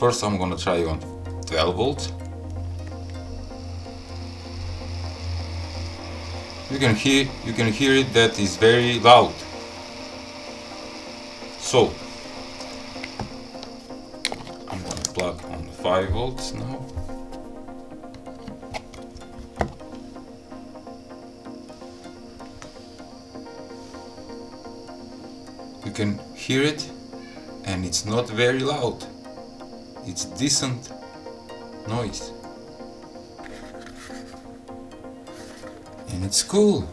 First I'm gonna try on 12 volts. You can hear it that is very loud. So I'm gonna plug on 5 volts now. You can hear it, and it's not very loud. It's decent noise. And it's cool.